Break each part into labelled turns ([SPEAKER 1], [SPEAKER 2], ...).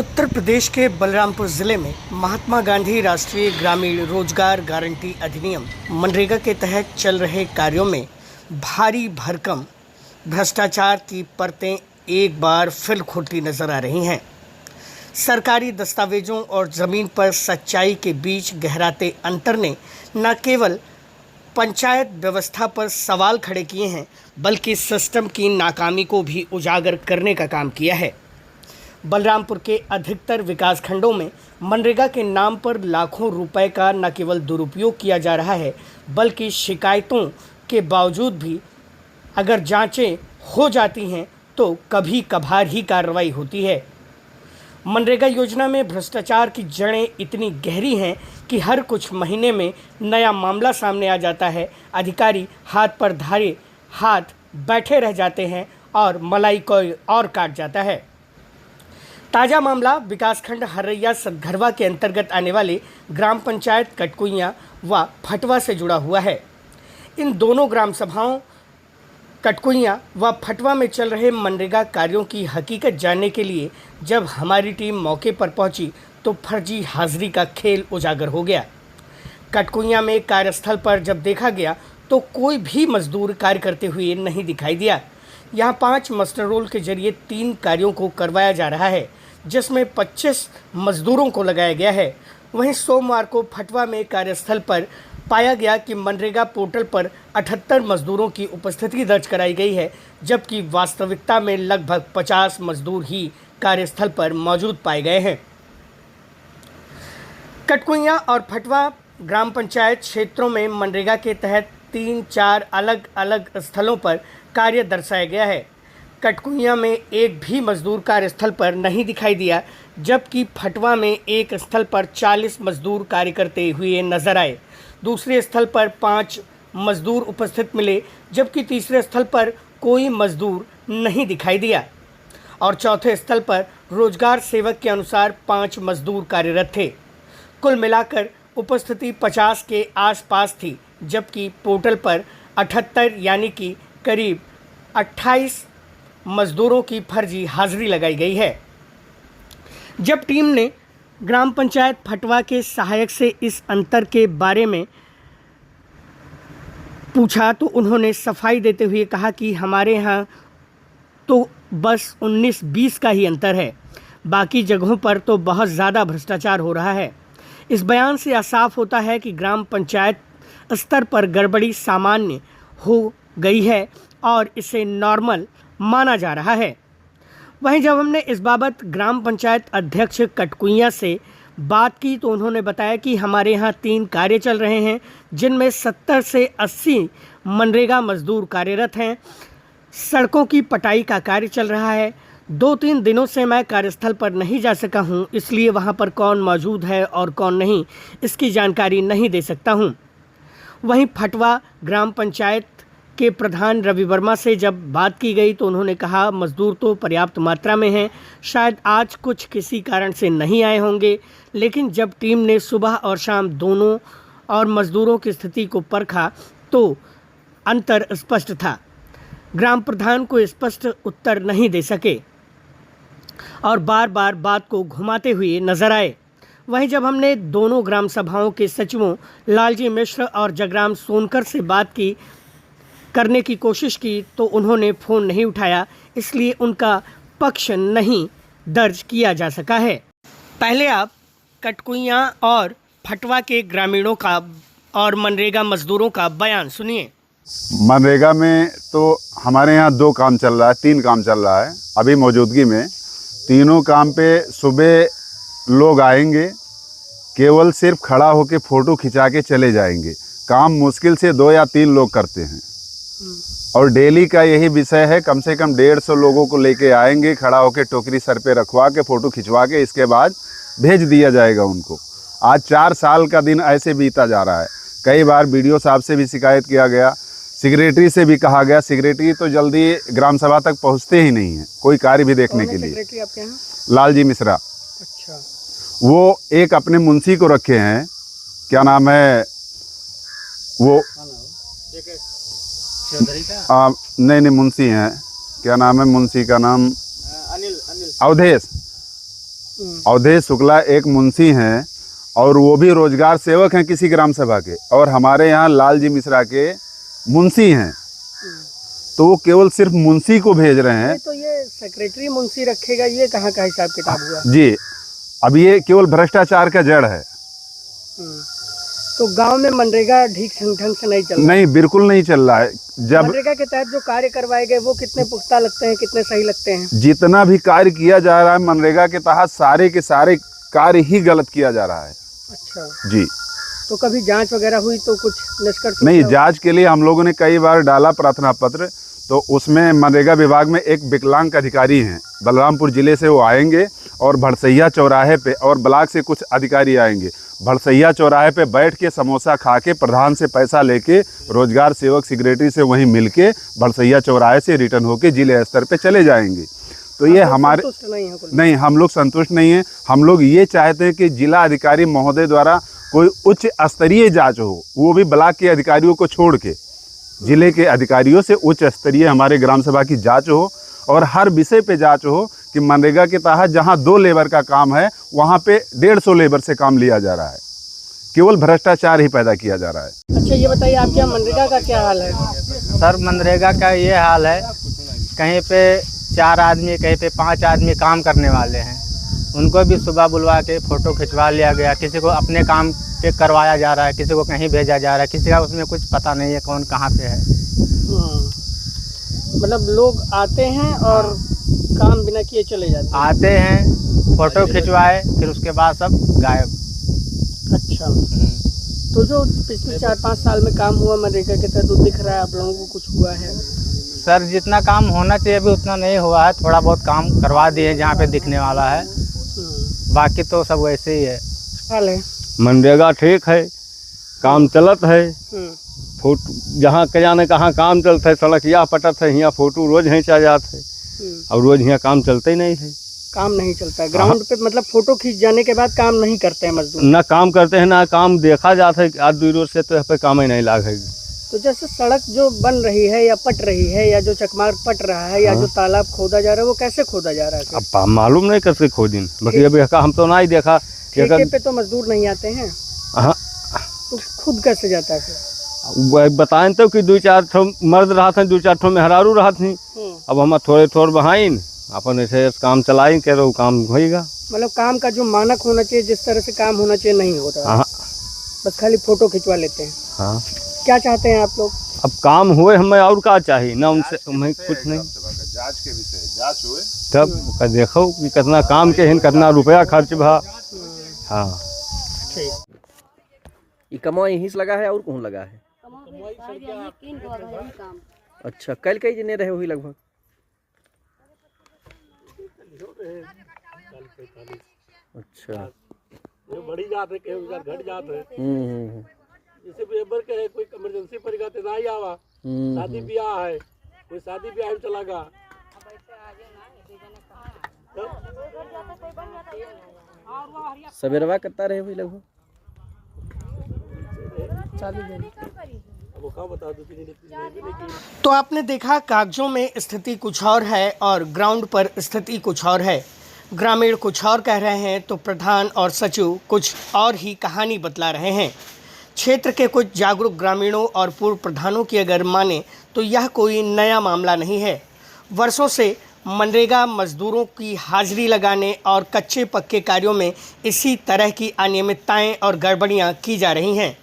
[SPEAKER 1] उत्तर प्रदेश के बलरामपुर जिले में महात्मा गांधी राष्ट्रीय ग्रामीण रोजगार गारंटी अधिनियम मनरेगा के तहत चल रहे कार्यों में भारी भरकम भ्रष्टाचार की परतें एक बार फिर खुलती नजर आ रही हैं। सरकारी दस्तावेजों और ज़मीन पर सच्चाई के बीच गहराते अंतर ने न केवल पंचायत व्यवस्था पर सवाल खड़े किए हैं, बल्कि सिस्टम की नाकामी को भी उजागर करने का काम किया है। बलरामपुर के अधिकतर विकासखंडों में मनरेगा के नाम पर लाखों रुपए का न केवल दुरुपयोग किया जा रहा है, बल्कि शिकायतों के बावजूद भी अगर जांचें हो जाती हैं तो कभी कभार ही कार्रवाई होती है। मनरेगा योजना में भ्रष्टाचार की जड़ें इतनी गहरी हैं कि हर कुछ महीने में नया मामला सामने आ जाता है। अधिकारी हाथ पर धारे हाथ बैठे रह जाते हैं और मलाई कोई और काट जाता है। ताज़ा मामला विकासखंड हरैया सतघरवा के अंतर्गत आने वाले ग्राम पंचायत कटकुइयाँ व फटवा से जुड़ा हुआ है। इन दोनों ग्राम सभाओं कटकुइयाँ व फटवा में चल रहे मनरेगा कार्यों की हकीकत जानने के लिए जब हमारी टीम मौके पर पहुंची तो फर्जी हाजिरी का खेल उजागर हो गया। कटकुइयाँ में कार्यस्थल पर जब देखा गया तो कोई भी मजदूर कार्य करते हुए नहीं दिखाई दिया। यहाँ 5 मास्टर रोल के जरिए 3 कार्यों को करवाया जा रहा है, जिसमें 25 मजदूरों को लगाया गया है। वहीं सोमवार को फटवा में कार्यस्थल पर पाया गया कि मनरेगा पोर्टल पर 78 मजदूरों की उपस्थिति दर्ज कराई गई है, जबकि वास्तविकता में लगभग 50 मजदूर ही कार्यस्थल पर मौजूद पाए गए हैं। कटकुइयाँ और फटवा ग्राम पंचायत क्षेत्रों में मनरेगा के तहत 3-4 अलग अलग स्थलों पर कार्य दर्शाया गया है। कटकुइयाँ में एक भी मजदूर कार्यस्थल पर नहीं दिखाई दिया, जबकि फटवा में एक स्थल पर 40 मजदूर कार्य करते हुए नजर आए। दूसरे स्थल पर 5 मजदूर उपस्थित मिले, जबकि तीसरे स्थल पर कोई मजदूर नहीं दिखाई दिया और चौथे स्थल पर रोजगार सेवक के अनुसार 5 मजदूर कार्यरत थे। कुल मिलाकर उपस्थिति 50 के आसपास थी, जबकि पोर्टल पर 78 यानी कि करीब 28 मजदूरों की फर्जी हाजिरी लगाई गई है। जब टीम ने ग्राम पंचायत फटवा के सहायक से इस अंतर के बारे में पूछा तो उन्होंने सफाई देते हुए कहा कि हमारे यहाँ तो बस 19-20 का ही अंतर है, बाकी जगहों पर तो बहुत ज़्यादा भ्रष्टाचार हो रहा है। इस बयान से यह साफ होता है कि ग्राम पंचायत स्तर पर गड़बड़ी सामान्य हो गई है और इसे नॉर्मल माना जा रहा है। वहीं जब हमने इस बाबत ग्राम पंचायत अध्यक्ष कटकुइयाँ से बात की तो उन्होंने बताया कि हमारे यहाँ 3 कार्य चल रहे हैं, जिनमें 70 से 80 मनरेगा मजदूर कार्यरत हैं। सड़कों की पटाई का कार्य चल रहा है। 2-3 दिनों से मैं कार्यस्थल पर नहीं जा सका हूँ, इसलिए वहाँ पर कौन मौजूद है और कौन नहीं, इसकी जानकारी नहीं दे सकता हूँ। वहीं फटवा ग्राम पंचायत के प्रधान रवि वर्मा से जब बात की गई तो उन्होंने कहा मजदूर तो पर्याप्त मात्रा में हैं, शायद आज कुछ किसी कारण से नहीं आए होंगे, लेकिन जब टीम ने सुबह और शाम दोनों और मजदूरों की स्थिति को परखा तो अंतर स्पष्ट था। ग्राम प्रधान को स्पष्ट उत्तर नहीं दे सके और बार बार बात को घुमाते हुए नजर आए। वहीं जब हमने दोनों ग्राम सभाओं के सचिवों लालजी मिश्र और जगराम सोनकर से बात करने की कोशिश की तो उन्होंने फ़ोन नहीं उठाया, इसलिए उनका पक्ष नहीं दर्ज किया जा सका है। पहले आप कटकुइयाँ और फटवा के ग्रामीणों का और मनरेगा मजदूरों का बयान सुनिए।
[SPEAKER 2] मनरेगा में तो हमारे यहाँ 2 काम चल रहा है, 3 काम चल रहा है अभी मौजूदगी में। तीनों काम पे सुबह लोग आएंगे, केवल सिर्फ खड़ा होकर फ़ोटो खिंचा के चले जाएंगे। काम मुश्किल से 2 या 3 लोग करते हैं और डेली का यही विषय है, कम से कम 150 लोगों को लेके आएंगे, खड़ा होकर टोकरी सर पे रखवा के फ़ोटो खिंचवा के इसके बाद भेज दिया जाएगा उनको। आज 4 साल का दिन ऐसे बीता जा रहा है। कई बार बीडीओ साहब से भी शिकायत किया गया, सेक्रेटरी से भी कहा गया। सेक्रेटरी तो जल्दी ग्राम सभा तक पहुंचते ही नहीं है कोई कार्य भी देखने के लिए।
[SPEAKER 1] सेक्रेटरी आपके यहाँ? लालजी
[SPEAKER 2] मिश्रा।
[SPEAKER 1] अच्छा।
[SPEAKER 2] वो एक अपने मुंशी को रखे हैं, क्या नाम है वो, नहीं मुंशी हैं, क्या नाम है मुंशी का नाम? अनिल। अवधेश। अवधेश शुक्ला एक मुंशी हैं और वो भी रोजगार सेवक हैं किसी ग्राम सभा के, और हमारे यहाँ लालजी मिश्रा के मुंशी हैं, तो वो केवल सिर्फ मुंशी को भेज रहे हैं।
[SPEAKER 1] तो ये सेक्रेटरी मुंशी रखेगा, ये कहाँ का हिसाब किताब हुआ?
[SPEAKER 2] जी, अब ये केवल भ्रष्टाचार का जड़ है।
[SPEAKER 1] तो गांव में मनरेगा ठीक ढंग से नहीं चल रहा?
[SPEAKER 2] नहीं, बिल्कुल नहीं चल रहा है। जब
[SPEAKER 1] मनरेगा के तहत जो कार्य करवाए गए वो कितने पुख्ता लगते हैं, कितने सही लगते हैं?
[SPEAKER 2] जितना भी कार्य किया जा रहा है मनरेगा के तहत, सारे के सारे कार्य ही गलत किया जा रहा है।
[SPEAKER 1] अच्छा
[SPEAKER 2] जी।
[SPEAKER 1] तो कभी जांच वगैरह हुई तो कुछ निष्कर्ष?
[SPEAKER 2] नहीं, जांच के लिए हम लोगों ने कई बार डाला प्रार्थना पत्र, तो उसमें मनरेगा विभाग में एक विकलांग अधिकारी हैं, बलरामपुर जिले से, वो आएंगे और भड़सैया चौराहे पे, और ब्लॉक से कुछ अधिकारी आएंगे, भड़सैया चौराहे पे बैठ के समोसा खा के प्रधान से पैसा लेके रोजगार सेवक सेक्रेटरी से वहीं मिलके भड़सैया चौराहे से रिटर्न होके जिले स्तर पे चले जाएंगे। तो ये हमारे नहीं, हम लोग संतुष्ट नहीं हैं। हम लोग ये चाहते हैं कि जिला अधिकारी महोदय द्वारा कोई उच्च स्तरीय जांच हो, वो भी ब्लॉक के अधिकारियों को छोड़ के जिले के अधिकारियों से उच्च स्तरीय हमारे ग्राम सभा की जांच हो, और हर विषय पे जांच हो कि मनरेगा के तहत जहां 2 लेबर का काम है वहां पे 150 लेबर से काम लिया जा रहा है। केवल भ्रष्टाचार ही पैदा किया जा रहा है।
[SPEAKER 1] अच्छा, ये बताइए आपके यहाँ मनरेगा का क्या हाल है?
[SPEAKER 3] सर, मनरेगा का ये हाल है, कहीं पे 4 आदमी, कहीं पे 5 आदमी काम करने वाले हैं, उनको भी सुबह बुलवा के फ़ोटो खिंचवा लिया गया। किसी को अपने काम पे करवाया जा रहा है, किसी को कहीं भेजा जा रहा है, किसी का उसमें कुछ पता नहीं है कौन कहाँ पे है।
[SPEAKER 1] मतलब लोग आते हैं और काम बिना किए चले जाते हैं?
[SPEAKER 3] आते हैं, फ़ोटो खिंचवाए, फिर उसके बाद सब गायब।
[SPEAKER 1] अच्छा, तो जो पिछले 4-5 साल में काम हुआ मनरेगा के तहत, तो दिख रहा है आप लोगों को कुछ हुआ है?
[SPEAKER 3] सर, जितना काम होना चाहिए अभी उतना नहीं हुआ है, थोड़ा बहुत काम करवा दिए जहाँ पे दिखने वाला है, बाकी तो सब वैसे ही है।
[SPEAKER 1] हाल है
[SPEAKER 4] मनरेगा ठीक है, काम चलत है, फोटो जहाँ के जाने कहाँ काम चलता है, सड़क यहाँ पटत है, यहाँ फोटो रोज खींचा जात है, और रोज यहाँ काम चलते ही नहीं है।
[SPEAKER 1] काम नहीं चलता है ग्राउंड पे? मतलब फोटो खींच जाने के बाद काम नहीं करते हैं मजदूर?
[SPEAKER 4] ना काम करते हैं, ना काम देखा जाता है। आज 2 रोज से तो यहाँ पे काम ही नहीं लागेगी।
[SPEAKER 1] तो जैसे सड़क जो बन रही है या पट रही है, या जो चकमार पट रहा है, या जो तालाब खोदा जा रहा है, वो कैसे खोदा जा रहा है?
[SPEAKER 4] अब मालूम नहीं कैसे खोदिन, बाकी अभी हम तो नहीं देखा।
[SPEAKER 1] ठेके पे तो मजदूर नहीं आते हैं।
[SPEAKER 4] हाँ,
[SPEAKER 1] तो खुद कैसे जाता है फिर?
[SPEAKER 4] बताएं तो कि 2-4 ठो मर्द रहा था, 2-4 ठो मेहरारू रहा थी। अब हम थोड़े बहाइन अपन ऐसे काम चलाई के वो काम होएगा।
[SPEAKER 1] मतलब काम का जो मानक होना चाहिए, जिस तरह से काम होना चाहिए, नहीं होता।
[SPEAKER 4] हाँ,
[SPEAKER 1] बस खाली फोटो खिंचवा लेते हैं।
[SPEAKER 4] हाँ,
[SPEAKER 1] क्या चाहते हैं आप लोग?
[SPEAKER 4] अब काम हुए, हमें और क्या चाहिए ना, उनसे हमें कुछ नहीं।
[SPEAKER 2] जांच के विषय जांच हुए
[SPEAKER 4] तब देखो कि कितना काम के हैं, कितना रुपया खर्च भा। हाँ,
[SPEAKER 1] ठीक।
[SPEAKER 5] ये कमा यहीं से लगा है और कौन लगा है? अच्छा, कल कई जने रहे हुई लगभग? अच्छा,
[SPEAKER 6] बड़ी जात है, घट जात है। जैसे के कोई इमरजेंसी पड़ेगा तो नहीं आवा, शादी ब्याह है, कोई शादी ब्याह में चला गा।
[SPEAKER 5] सवेरवा करता रहे हुई लगभग?
[SPEAKER 1] तो आपने देखा, कागजों में स्थिति कुछ और है और ग्राउंड पर स्थिति कुछ और है। ग्रामीण कुछ और कह रहे हैं तो प्रधान और सचिव कुछ और ही कहानी बतला रहे हैं। क्षेत्र के कुछ जागरूक ग्रामीणों और पूर्व प्रधानों की अगर माने तो यह कोई नया मामला नहीं है। वर्षों से मनरेगा मजदूरों की हाजिरी लगाने और कच्चे पक्के कार्यों में इसी तरह की अनियमितताएं और गड़बड़ियां की जा रही हैं।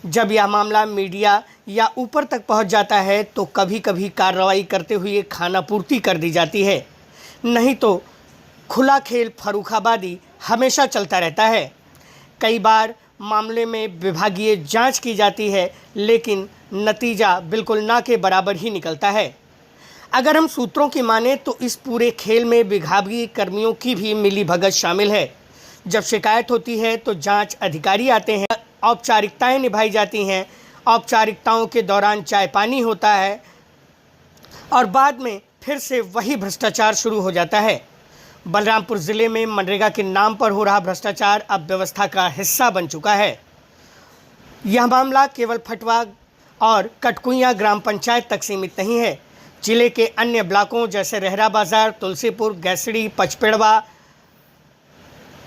[SPEAKER 1] जब यह मामला मीडिया या ऊपर तक पहुंच जाता है तो कभी कभी कार्रवाई करते हुए खानापूर्ति कर दी जाती है, नहीं तो खुला खेल फर्रुखाबादी हमेशा चलता रहता है। कई बार मामले में विभागीय जांच की जाती है, लेकिन नतीजा बिल्कुल ना के बराबर ही निकलता है। अगर हम सूत्रों की माने तो इस पूरे खेल में विभागीय कर्मियों की भी मिलीभगत शामिल है। जब शिकायत होती है तो जांच अधिकारी आते हैं, औपचारिकताएं निभाई जाती हैं, औपचारिकताओं के दौरान चाय पानी होता है और बाद में फिर से वही भ्रष्टाचार शुरू हो जाता है। बलरामपुर ज़िले में मनरेगा के नाम पर हो रहा भ्रष्टाचार अब व्यवस्था का हिस्सा बन चुका है। यह मामला केवल फटवा और कटकुइयाँ ग्राम पंचायत तक सीमित नहीं है। जिले के अन्य ब्लॉकों जैसे रहरा बाजार, तुलसीपुर, गैसड़ी, पचपेड़वा,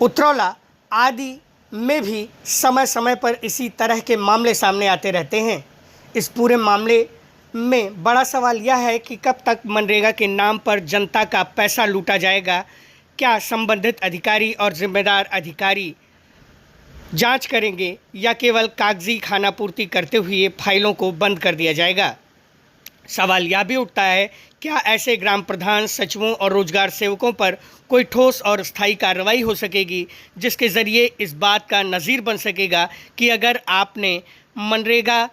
[SPEAKER 1] उतरौला आदि में भी समय समय पर इसी तरह के मामले सामने आते रहते हैं। इस पूरे मामले में बड़ा सवाल यह है कि कब तक मनरेगा के नाम पर जनता का पैसा लूटा जाएगा। क्या संबंधित अधिकारी और जिम्मेदार अधिकारी जांच करेंगे या केवल कागजी खानापूर्ति करते हुए फाइलों को बंद कर दिया जाएगा। सवाल यह भी उठता है, क्या ऐसे ग्राम प्रधान, सचिवों और रोजगार सेवकों पर कोई ठोस और स्थायी कार्रवाई हो सकेगी, जिसके ज़रिए इस बात का नज़ीर बन सकेगा कि अगर आपने मनरेगा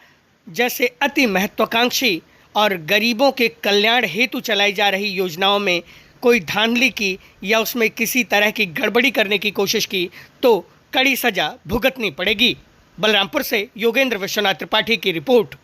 [SPEAKER 1] जैसे अति महत्वाकांक्षी और गरीबों के कल्याण हेतु चलाई जा रही योजनाओं में कोई धांधली की या उसमें किसी तरह की गड़बड़ी करने की कोशिश की तो कड़ी सज़ा भुगतनी पड़ेगी। बलरामपुर से योगेंद्र विश्वनाथ त्रिपाठी की रिपोर्ट।